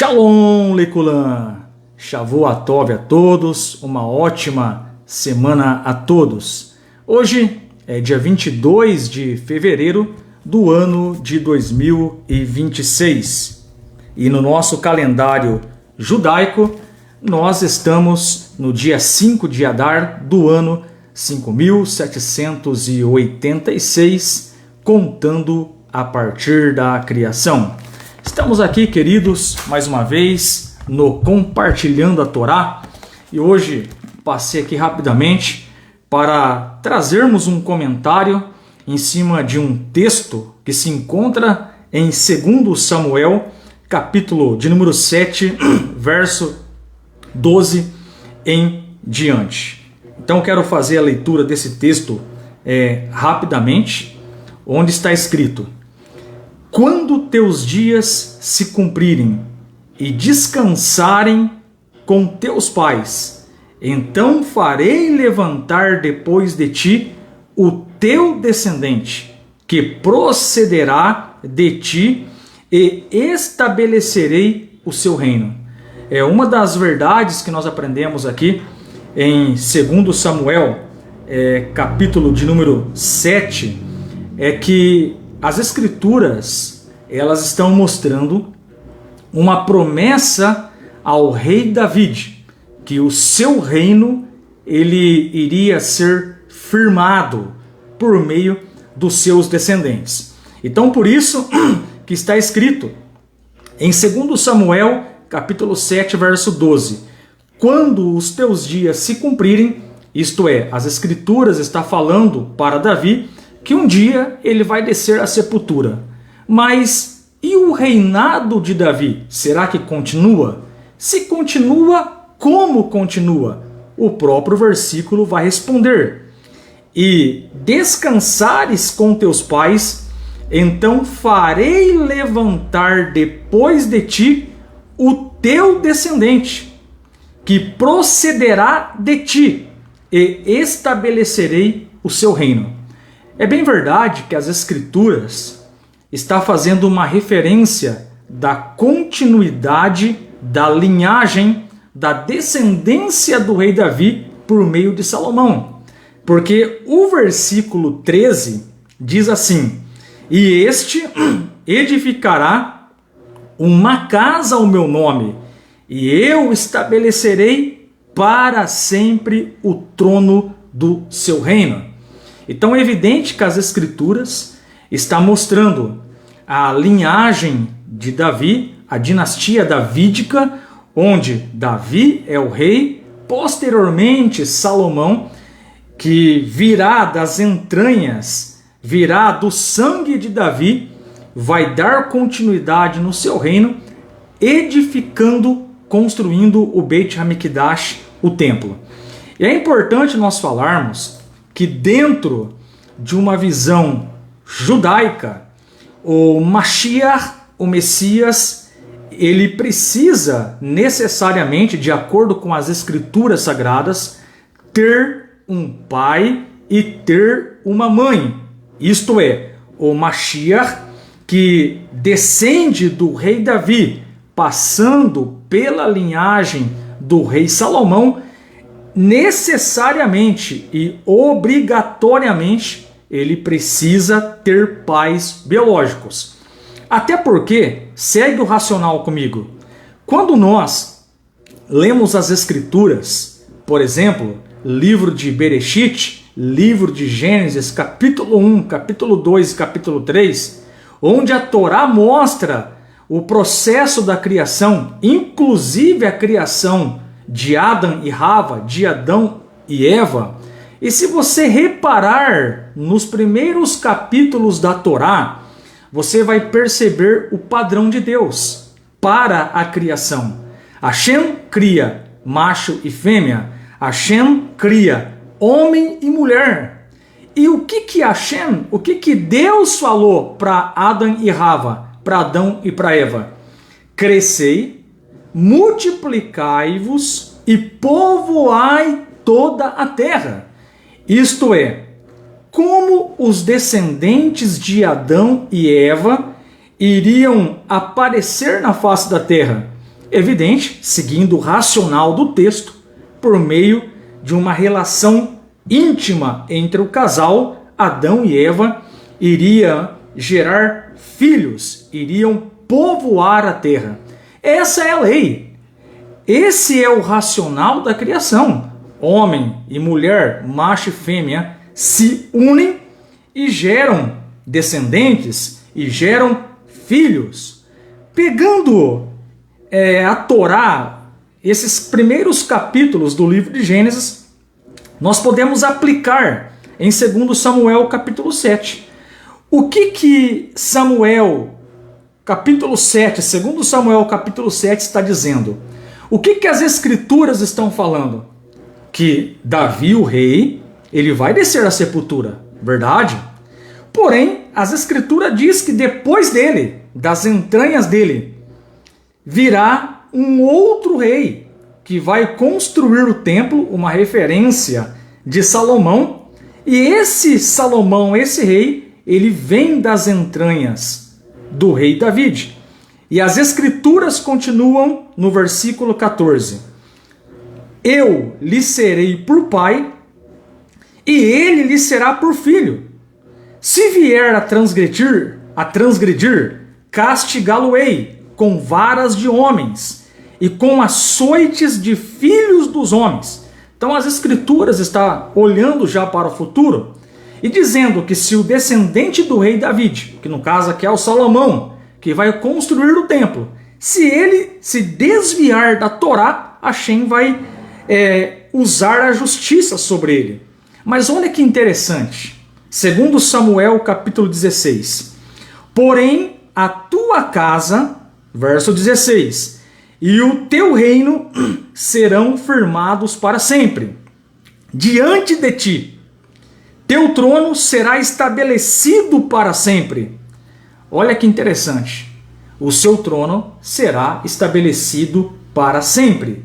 Shalom, Leculan! Shavua Tov a todos, uma ótima semana a todos. Hoje é dia 22 de fevereiro do ano de 2026. E no nosso calendário judaico, nós estamos no dia 5 de Adar do ano 5786, contando a partir da criação. Estamos aqui, queridos, mais uma vez no Compartilhando a Torá, e hoje passei aqui rapidamente para trazermos um comentário em cima de um texto que se encontra em 2 Samuel, capítulo de número 7, verso 12 em diante. Então quero fazer a leitura desse texto rapidamente, onde está escrito: quando teus dias se cumprirem e descansarem com teus pais, então farei levantar depois de ti o teu descendente, que procederá de ti, e estabelecerei o seu reino. É uma das verdades que nós aprendemos aqui em 2 Samuel, capítulo de número 7, é que as Escrituras, elas estão mostrando uma promessa ao rei David, que o seu reino ele iria ser firmado por meio dos seus descendentes. Então, por isso que está escrito em 2 Samuel, capítulo 7, verso 12: quando os teus dias se cumprirem, isto é, as Escrituras está falando para Davi que um dia ele vai descer à sepultura. Mas e o reinado de Davi? Será que continua? Se continua, como continua? O próprio versículo vai responder: e descansares com teus pais, então farei levantar depois de ti o teu descendente, que procederá de ti, e estabelecerei o seu reino. É bem verdade que as Escrituras está fazendo uma referência da continuidade da linhagem, da descendência do rei Davi por meio de Salomão. Porque o versículo 13 diz assim: e este edificará uma casa ao meu nome, e eu estabelecerei para sempre o trono do seu reino. Então é evidente que as Escrituras está mostrando a linhagem de Davi, a dinastia davídica, onde Davi é o rei, posteriormente Salomão, que virá das entranhas, virá do sangue de Davi, vai dar continuidade no seu reino, edificando, construindo o Beit HaMikdash, o templo. E é importante nós falarmos que dentro de uma visão judaica, o Mashiach, o Messias, ele precisa necessariamente, de acordo com as Escrituras Sagradas, ter um pai e ter uma mãe. Isto é, o Mashiach, que descende do rei Davi, passando pela linhagem do rei Salomão, necessariamente e obrigatoriamente ele precisa ter pais biológicos. Até porque, segue o racional comigo, quando nós lemos as Escrituras, por exemplo, livro de Bereshit, livro de Gênesis, capítulo 1, capítulo 2 e capítulo 3, onde a Torá mostra o processo da criação, inclusive a criação de Adão e Rava, de Adão e Eva. E se você reparar nos primeiros capítulos da Torá, você vai perceber o padrão de Deus para a criação. Hashem cria macho e fêmea, Hashem cria homem e mulher. E o que Hashem, o que Deus falou para Adão e Rava, para Adão e para Eva? Crescei, multiplicai-vos e povoai toda a terra. Isto é, como os descendentes de Adão e Eva iriam aparecer na face da terra? Evidente, seguindo o racional do texto, por meio de uma relação íntima entre o casal, Adão e Eva, iria gerar filhos, iriam povoar a terra. Essa é a lei. Esse é o racional da criação. Homem e mulher, macho e fêmea, se unem e geram descendentes e geram filhos. Pegando a Torá, esses primeiros capítulos do livro de Gênesis, nós podemos aplicar em 2 Samuel capítulo 7. O que Samuel, capítulo 7, 2 Samuel capítulo 7 está dizendo? O que as escrituras estão falando? Que Davi, o rei, ele vai descer à sepultura, verdade? Porém, as escrituras diz que depois dele, das entranhas dele, virá um outro rei que vai construir o templo, uma referência de Salomão. E esse Salomão, esse rei, ele vem das entranhas do rei David. E as escrituras continuam no versículo 14. Eu lhe serei por pai, e ele lhe será por filho. Se vier a transgredir, castigá-lo-ei com varas de homens e com açoites de filhos dos homens. Então as escrituras estão olhando já para o futuro e dizendo que se o descendente do rei David, que no caso aqui é o Salomão, que vai construir o templo, se ele se desviar da Torá, Hashem vai usar a justiça sobre ele. Mas olha que interessante. 2 Samuel capítulo 16. Porém, a tua casa, verso 16, e o teu reino serão firmados para sempre. Diante de ti, teu trono será estabelecido para sempre. Olha que interessante. O seu trono será estabelecido para sempre.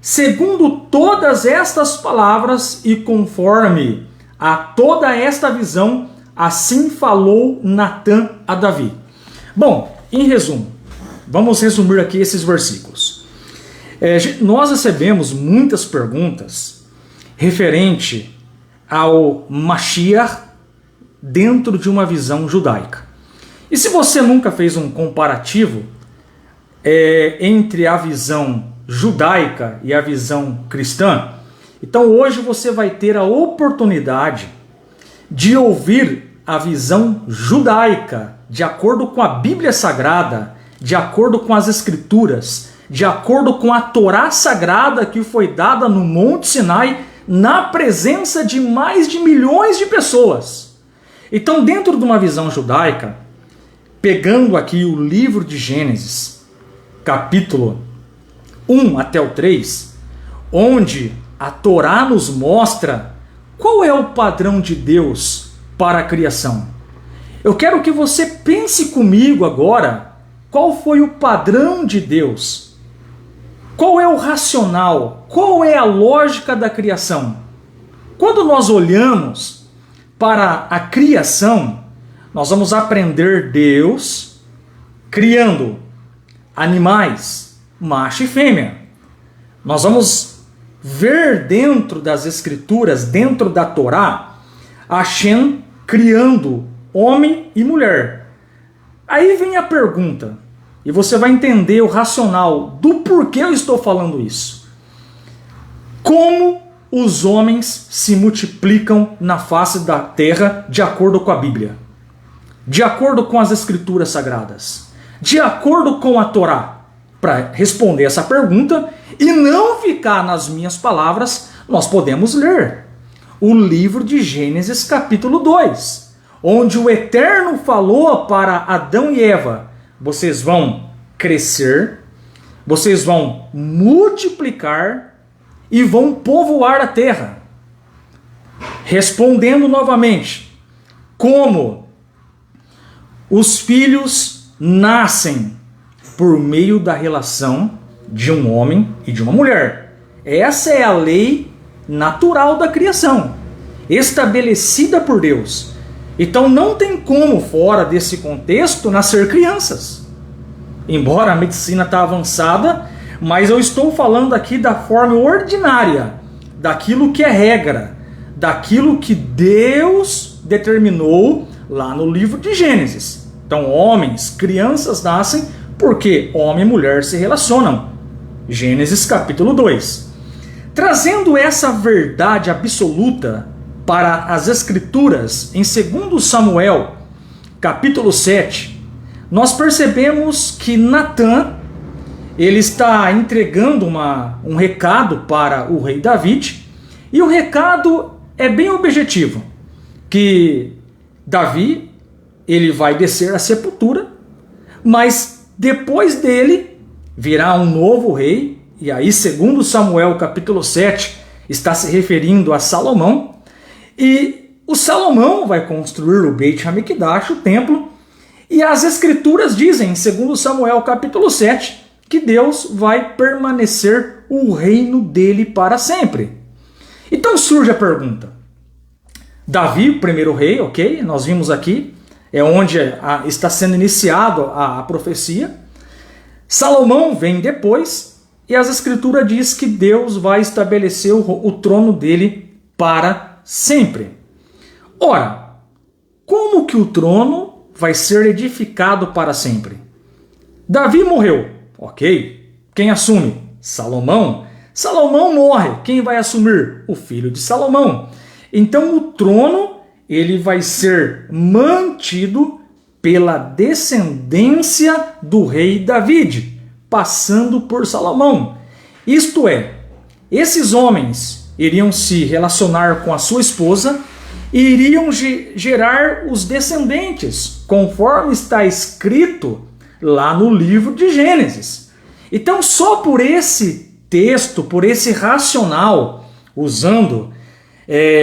Segundo todas estas palavras e conforme a toda esta visão, assim falou Natã a Davi. Bom, em resumo, vamos resumir aqui esses versículos. Nós recebemos muitas perguntas referente ao Mashiach dentro de uma visão judaica. E se você nunca fez um comparativo entre a visão judaica e a visão cristã, então hoje você vai ter a oportunidade de ouvir a visão judaica, de acordo com a Bíblia Sagrada, de acordo com as Escrituras, de acordo com a Torá Sagrada que foi dada no Monte Sinai, na presença de mais de milhões de pessoas. Então, dentro de uma visão judaica, pegando aqui o livro de Gênesis, capítulo 1 até o 3, onde a Torá nos mostra qual é o padrão de Deus para a criação. Eu quero que você pense comigo agora qual foi o padrão de Deus. Qual é o racional? Qual é a lógica da criação? Quando nós olhamos para a criação, nós vamos aprender Deus criando animais, macho e fêmea. Nós vamos ver dentro das Escrituras, dentro da Torá, Hashem criando homem e mulher. Aí vem a pergunta, e você vai entender o racional do porquê eu estou falando isso. Como os homens se multiplicam na face da terra de acordo com a Bíblia? De acordo com as Escrituras Sagradas? De acordo com a Torá? Para responder essa pergunta e não ficar nas minhas palavras, nós podemos ler o livro de Gênesis capítulo 2, onde o Eterno falou para Adão e Eva: vocês vão crescer, vocês vão multiplicar e vão povoar a terra. Respondendo novamente, como os filhos nascem por meio da relação de um homem e de uma mulher. Essa é a lei natural da criação, estabelecida por Deus. Então não tem como, fora desse contexto, nascer crianças. Embora a medicina está avançada, Mas eu estou falando aqui da forma ordinária, daquilo que é regra, daquilo que Deus determinou lá no livro de Gênesis. Então, homens, crianças nascem porque homem e mulher se relacionam. Gênesis capítulo 2. Trazendo essa verdade absoluta para as Escrituras, em 2 Samuel, capítulo 7, nós percebemos que Natã, ele está entregando um recado para o rei Davi, e o recado é bem objetivo, que Davi, ele vai descer à sepultura, mas depois dele virá um novo rei, e aí 2 Samuel capítulo 7 está se referindo a Salomão, e o Salomão vai construir o Beit HaMikdash, o templo, e as Escrituras dizem em 2 Samuel capítulo 7 que Deus vai permanecer o reino dele para sempre. Então surge a pergunta, Davi, o primeiro rei, ok, nós vimos aqui, é onde está sendo iniciado a profecia, Salomão vem depois, e as Escrituras diz que Deus vai estabelecer o trono dele para sempre. Ora, como que o trono vai ser edificado para sempre? Davi morreu, ok. Quem assume? Salomão. Salomão morre. Quem vai assumir? O filho de Salomão. Então o trono ele vai ser mantido pela descendência do rei Davi, passando por Salomão. Isto é, esses homens iriam se relacionar com a sua esposa e iriam gerar os descendentes, conforme está escrito lá no livro de Gênesis. Então, só por esse texto, por esse racional, usando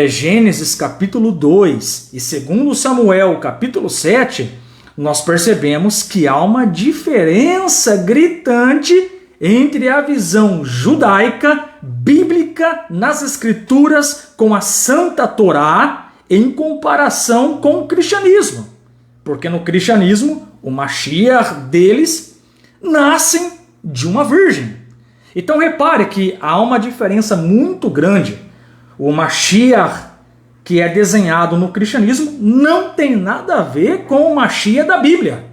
Gênesis capítulo 2 e 2 Samuel capítulo 7, nós percebemos que há uma diferença gritante entre a visão judaica, bíblica, nas Escrituras, com a Santa Torá, em comparação com o cristianismo. Porque no cristianismo, o Mashiach deles nascem de uma virgem. Então repare que há uma diferença muito grande. O Mashiach que é desenhado no cristianismo não tem nada a ver com o Mashiach da Bíblia.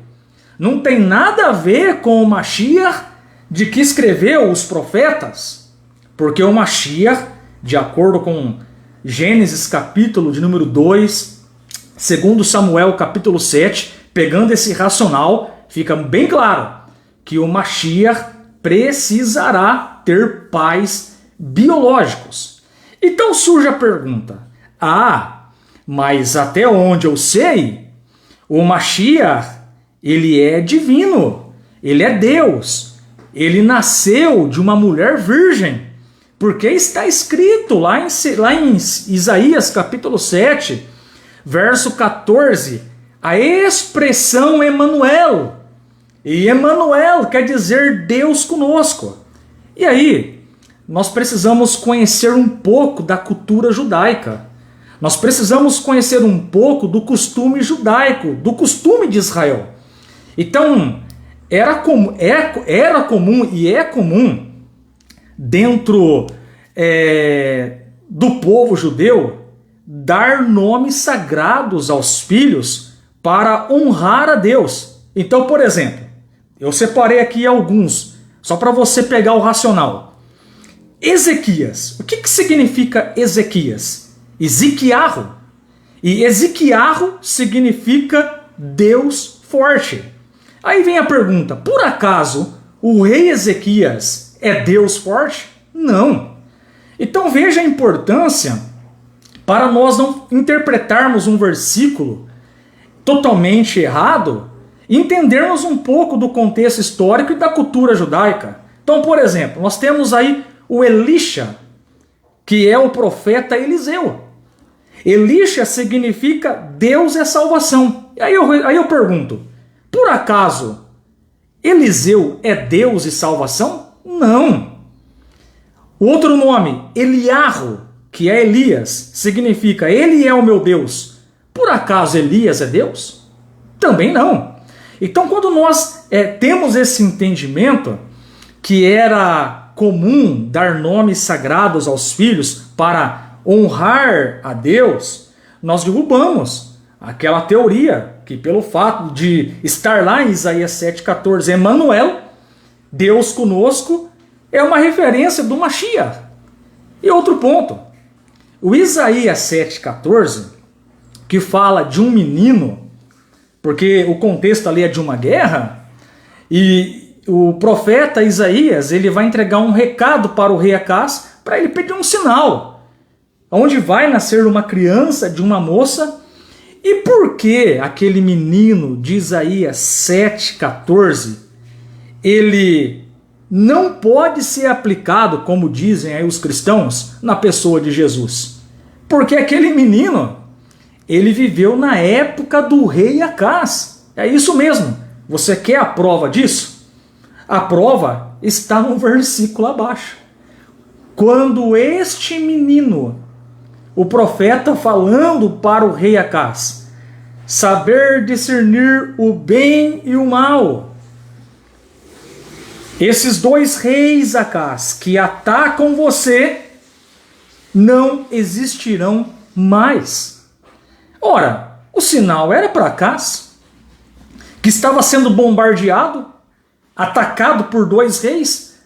Não tem nada a ver com o Mashiach de que escreveu os profetas. Porque o Mashiach, de acordo com Gênesis capítulo de número 2, 2 Samuel capítulo 7, pegando esse racional, fica bem claro que o Mashiach precisará ter pais biológicos. Então surge a pergunta, mas até onde eu sei, o Mashiach, ele é divino, ele é Deus, ele nasceu de uma mulher virgem, porque está escrito lá em Isaías capítulo 7, verso 14, a expressão Emanuel, e Emanuel quer dizer Deus conosco. E aí, nós precisamos conhecer um pouco da cultura judaica. Nós precisamos conhecer um pouco do costume judaico, do costume de Israel. Então, era comum e é comum dentro do povo judeu dar nomes sagrados aos filhos para honrar a Deus. Então, por exemplo, eu separei aqui alguns, só para você pegar o racional. Ezequias. O que significa Ezequias? Ezequiarro. E Ezequiarro significa Deus forte. Aí vem a pergunta, por acaso o rei Ezequias é Deus forte? Não. Então veja a importância para nós não interpretarmos um versículo totalmente errado e entendermos um pouco do contexto histórico e da cultura judaica. Então, por exemplo, nós temos aí o Elisha, que é o profeta Eliseu. Elisha significa Deus é salvação. E aí eu pergunto, por acaso Eliseu é Deus e salvação? Não. O outro nome, Eliarro, que é Elias, significa ele é o meu Deus. Por acaso Elias é Deus? Também não. Então, quando nós temos esse entendimento, que era comum dar nomes sagrados aos filhos para honrar a Deus, nós derrubamos aquela teoria que, pelo fato de estar lá em Isaías 7,14, Emanuel, Deus conosco, é uma referência do Mashiach. E outro ponto, o Isaías 7,14, que fala de um menino, porque o contexto ali é de uma guerra, e o profeta Isaías, ele vai entregar um recado para o rei Acaz, para ele pedir um sinal, onde vai nascer uma criança de uma moça. E por que aquele menino de Isaías 7,14, ele não pode ser aplicado, como dizem aí os cristãos, na pessoa de Jesus? Porque aquele menino, ele viveu na época do rei Acaz. É isso mesmo. Você quer a prova disso? A prova está no versículo abaixo. Quando este menino, o profeta falando para o rei Acaz, saber discernir o bem e o mal. Esses dois reis, Acaz, que atacam você, não existirão mais. Ora, o sinal era para Acaz, que estava sendo bombardeado, atacado por dois reis,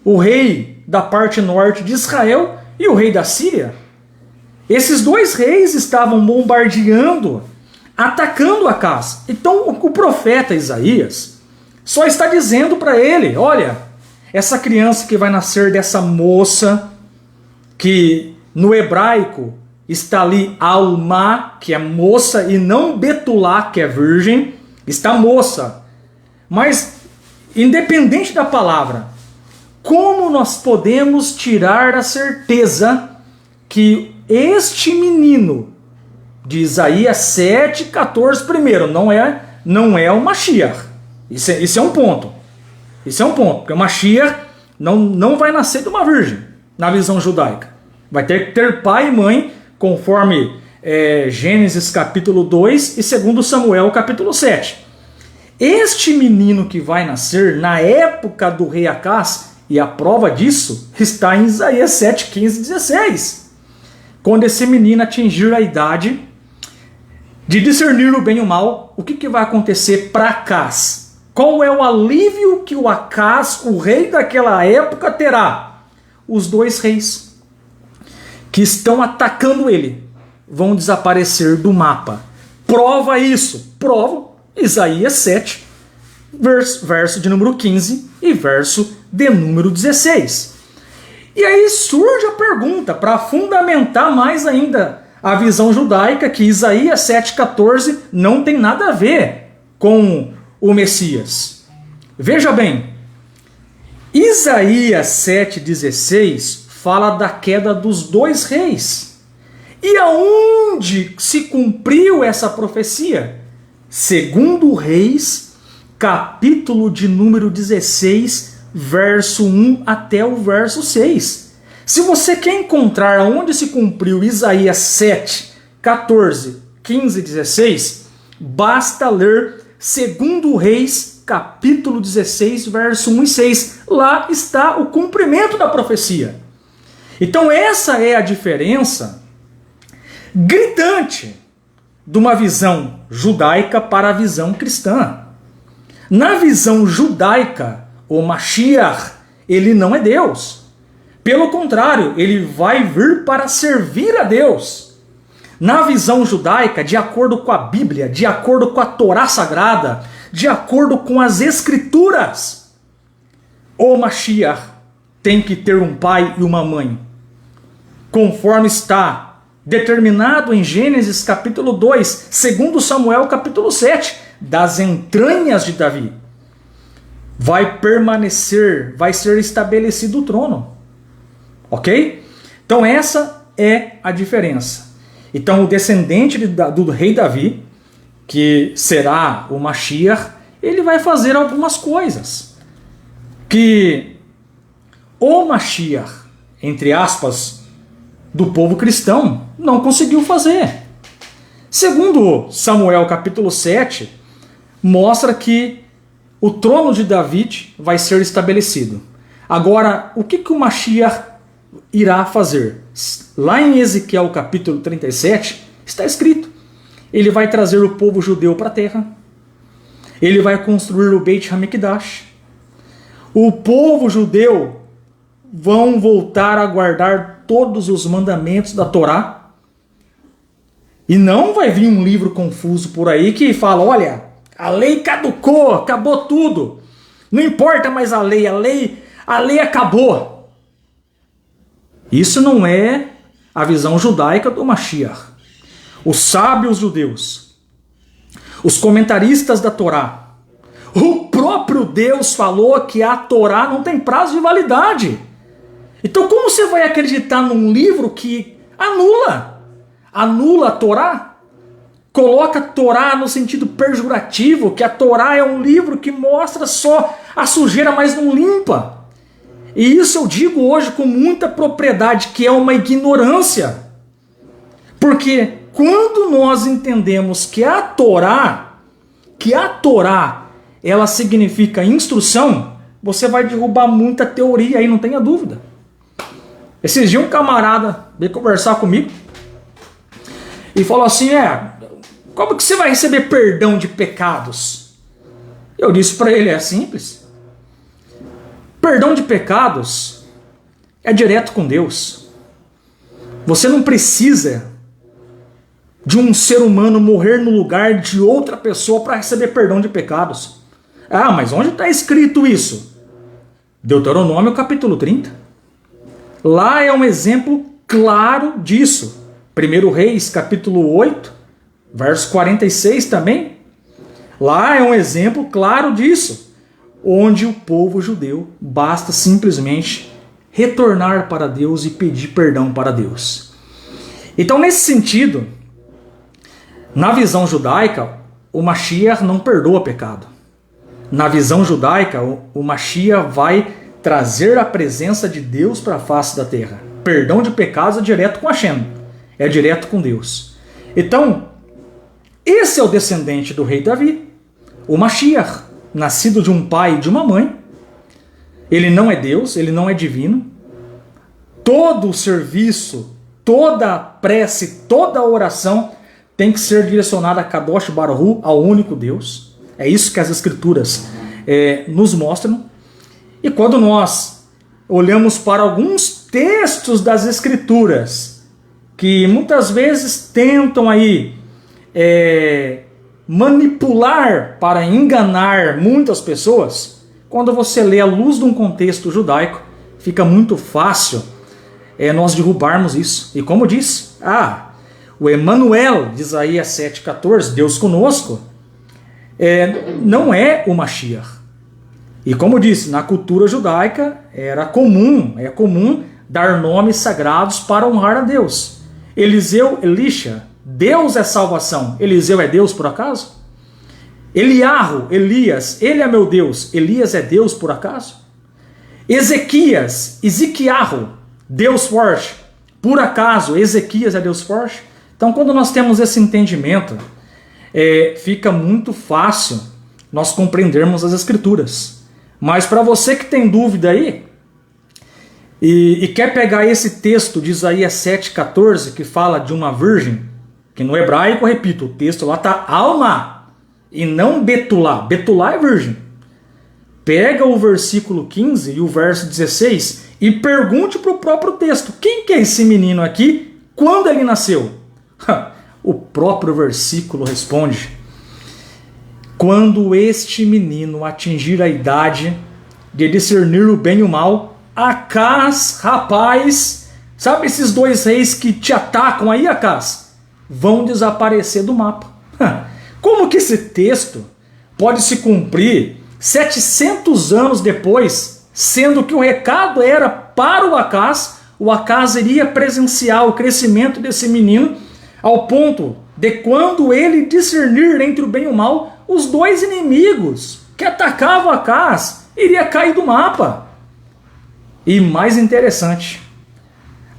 o rei da parte norte de Israel e o rei da Síria. Esses dois reis estavam bombardeando, atacando Acaz. Então o profeta Isaías só está dizendo para ele, olha, essa criança que vai nascer dessa moça, que no hebraico está ali Alma, que é moça, e não Betulá, que é virgem, está moça. Mas, independente da palavra, como nós podemos tirar a certeza que este menino de Isaías 7,14, primeiro, não é o Mashiach. Isso é um ponto. Isso é um ponto, porque o Mashiach não vai nascer de uma virgem, na visão judaica. Vai ter que ter pai e mãe, conforme Gênesis capítulo 2 e 2 Samuel capítulo 7. Este menino que vai nascer na época do rei Acaz, e a prova disso está em Isaías 7, 15 e 16. Quando esse menino atingir a idade de discernir o bem e o mal, o que vai acontecer para Acaz? Qual é o alívio que o Acaz, o rei daquela época, terá? Os dois reis que estão atacando ele vão desaparecer do mapa. Prova isso. Prova Isaías 7, verso de número 15 e verso de número 16. E aí surge a pergunta, para fundamentar mais ainda a visão judaica, que Isaías 7,14 não tem nada a ver com o Messias. Veja bem, Isaías 7,16 fala da queda dos dois reis. E aonde se cumpriu essa profecia? Segundo Reis, capítulo de número 16, verso 1 até o verso 6. Se você quer encontrar onde se cumpriu Isaías 7, 14, 15 e 16, basta ler Segundo Reis, capítulo 16, verso 1 e 6. Lá está o cumprimento da profecia. Então essa é a diferença gritante de uma visão judaica para a visão cristã. Na visão judaica, o Mashiach, ele não é Deus. Pelo contrário, ele vai vir para servir a Deus. Na visão judaica, de acordo com a Bíblia, de acordo com a Torá Sagrada, de acordo com as Escrituras, o Mashiach tem que ter um pai e uma mãe, conforme está determinado em Gênesis capítulo 2, 2 Samuel capítulo 7, das entranhas de Davi. Vai permanecer, vai ser estabelecido o trono. Ok? Então essa é a diferença. Então o descendente do rei Davi, que será o Mashiach, ele vai fazer algumas coisas que o Mashiach, entre aspas, do povo cristão, não conseguiu fazer. Segundo Samuel capítulo 7, mostra que o trono de David vai ser estabelecido. Agora, o que o Mashiach irá fazer? Lá em Ezequiel capítulo 37, está escrito, ele vai trazer o povo judeu para a terra, ele vai construir o Beit HaMikdash, o povo judeu vão voltar a guardar todos os mandamentos da Torá, e não vai vir um livro confuso por aí que fala, olha, a lei caducou, acabou tudo, não importa mais a lei acabou. Isso não é a visão judaica do Mashiach. Os sábios judeus, os comentaristas da Torá, o próprio Deus falou que a Torá não tem prazo de validade. Então como você vai acreditar num livro que anula a Torá? Coloca a Torá no sentido pejorativo, que a Torá é um livro que mostra só a sujeira, mas não limpa. E isso eu digo hoje com muita propriedade, que é uma ignorância. Porque quando nós entendemos que a Torá, ela significa instrução, você vai derrubar muita teoria aí, não tenha dúvida. Esses dias um camarada veio conversar comigo e falou assim, como que você vai receber perdão de pecados? Eu disse para ele, é simples. Perdão de pecados é direto com Deus. Você não precisa de um ser humano morrer no lugar de outra pessoa para receber perdão de pecados. Ah, mas onde está escrito isso? Deuteronômio capítulo 30. Lá é um exemplo claro disso. 1 Reis capítulo 8, verso 46 também. Lá é um exemplo claro disso. Onde o povo judeu basta simplesmente retornar para Deus e pedir perdão para Deus. Então, nesse sentido, na visão judaica, o Mashiach não perdoa pecado. Na visão judaica, o Mashiach vai trazer a presença de Deus para a face da terra. Perdão de pecados é direto com Hashem, é direto com Deus. Então, esse é o descendente do rei Davi, o Mashiach, nascido de um pai e de uma mãe. Ele não é Deus, ele não é divino. Todo o serviço, toda a prece, toda a oração tem que ser direcionada a Kadosh Baruch Hu, ao único Deus. É isso que as Escrituras nos mostram. E quando nós olhamos para alguns textos das Escrituras, que muitas vezes tentam aí manipular para enganar muitas pessoas, quando você lê à luz de um contexto judaico, fica muito fácil nós derrubarmos isso. E como diz, o Emanuel de Isaías 7,14, Deus conosco, não é o Mashiach. E como disse, na cultura judaica é comum dar nomes sagrados para honrar a Deus. Eliseu, Elisha, Deus é salvação. Eliseu é Deus por acaso? Eliarro, Elias, ele é meu Deus. Elias é Deus por acaso? Ezequias, Ezequiarro, Deus forte. Por acaso, Ezequias é Deus forte? Então, quando nós temos esse entendimento, fica muito fácil nós compreendermos as Escrituras. Mas para você que tem dúvida aí, e quer pegar esse texto de Isaías 7,14, que fala de uma virgem, que no hebraico, repito, o texto lá está Alma, e não Betulá. Betulá é virgem. Pega o versículo 15 e o verso 16 e pergunte para o próprio texto, quem que é esse menino aqui, quando ele nasceu? O próprio versículo responde, quando este menino atingir a idade de discernir o bem e o mal, Acás, rapaz, sabe esses dois reis que te atacam aí, Acás? Vão desaparecer do mapa. Como que esse texto pode se cumprir 700 anos depois, sendo que o recado era para o Acás iria presenciar o crescimento desse menino, ao ponto de quando ele discernir entre o bem e o mal, os dois inimigos que atacavam Acás iria cair do mapa. E mais interessante,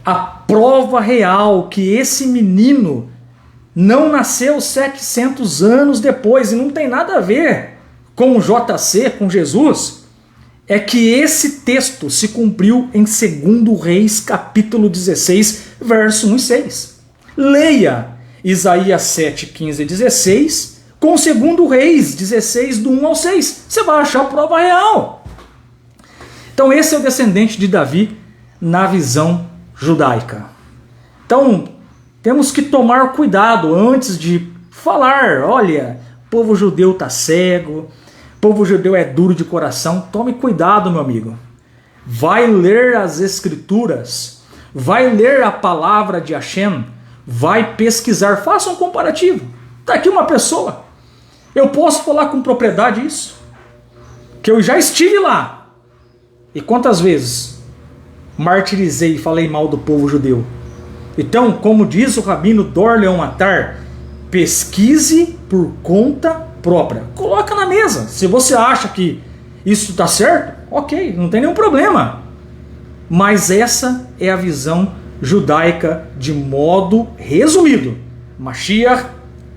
a prova real que esse menino não nasceu 700 anos depois e não tem nada a ver com o JC, com Jesus, é que esse texto se cumpriu em 2 Reis, capítulo 16, verso 1 e 6. Leia Isaías 7, 15 e 16 com 2 Reis 16, do 1 ao 6. Você vai achar a prova real. Então esse é o descendente de Davi na visão judaica. Então temos que tomar cuidado antes de falar, olha, o povo judeu está cego, o povo judeu é duro de coração. Tome cuidado, meu amigo. Vai ler as escrituras, vai ler a palavra de Hashem, vai pesquisar, faça um comparativo. Está aqui uma pessoa, eu posso falar com propriedade isso, que eu já estive lá. E quantas vezes martirizei e falei mal do povo judeu? Então, como diz o rabino Dor Leon Matar, pesquise por conta própria. Coloca na mesa. Se você acha que isso está certo, ok, não tem nenhum problema. Mas essa é a visão judaica de modo resumido. Mashiach,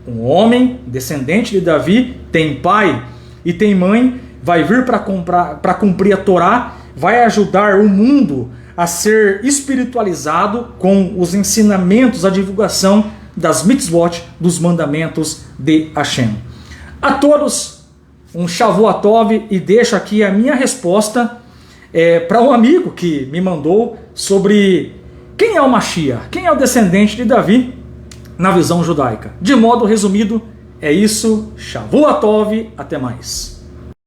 um homem descendente de Davi, tem pai e tem mãe, vai vir para cumprir a Torá, vai ajudar o mundo a ser espiritualizado com os ensinamentos, a divulgação das mitzvot, dos mandamentos de Hashem. A todos, um Shavua Tov, e deixo aqui a minha resposta para um amigo que me mandou sobre quem é o Mashiach, quem é o descendente de Davi na visão judaica. De modo resumido, é isso. Shavua Tov, até mais.